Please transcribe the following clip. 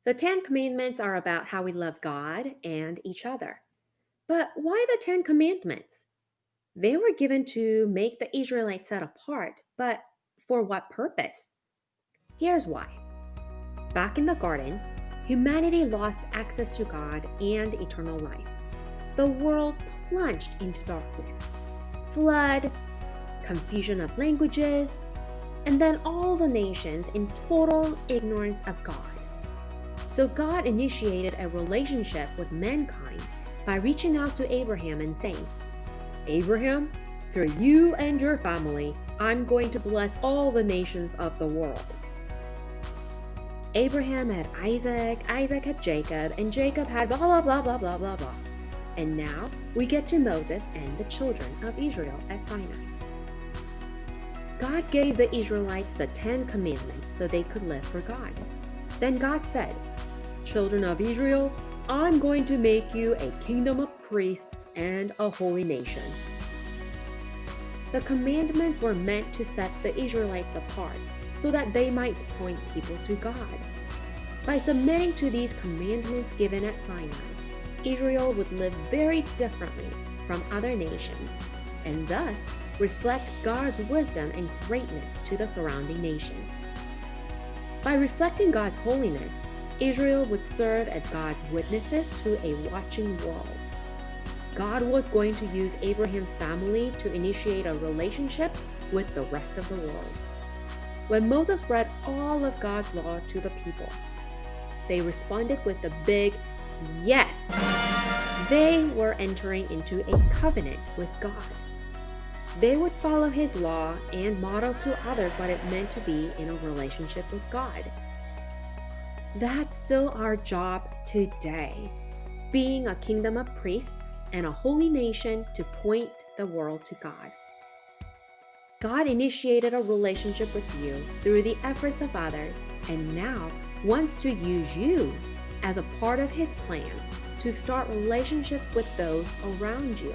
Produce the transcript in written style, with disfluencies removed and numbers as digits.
The Ten Commandments are about how we love God and each other. But why the Ten Commandments? They were given to make the Israelites set apart, but for what purpose? Here's why. Back in the garden, humanity lost access to God and eternal life. The world plunged into darkness. Flood, confusion of languages, and then all the nations in total ignorance of God. So God initiated a relationship with mankind by reaching out to Abraham and saying, Abraham, through you and your family, I'm going to bless all the nations of the world. Abraham had Isaac, Isaac had Jacob, and Jacob had blah blah blah blah blah blah blah. And now we get to Moses and the children of Israel at Sinai. God gave the Israelites the Ten Commandments so they could live for God. Then God said, Children of Israel, I'm going to make you a kingdom of priests and a holy nation. The commandments were meant to set the Israelites apart so that they might point people to God. By submitting to these commandments given at Sinai, Israel would live very differently from other nations and thus reflect God's wisdom and greatness to the surrounding nations. By reflecting God's holiness, Israel would serve as God's witnesses to a watching world. God was going to use Abraham's family to initiate a relationship with the rest of the world. When Moses read all of God's law to the people, they responded with a big yes. They were entering into a covenant with God. They would follow his law and model to others what it meant to be in a relationship with God. That's still our job today, being a kingdom of priests and a holy nation to point the world to God. God initiated a relationship with you through the efforts of others and now wants to use you as a part of his plan to start relationships with those around you.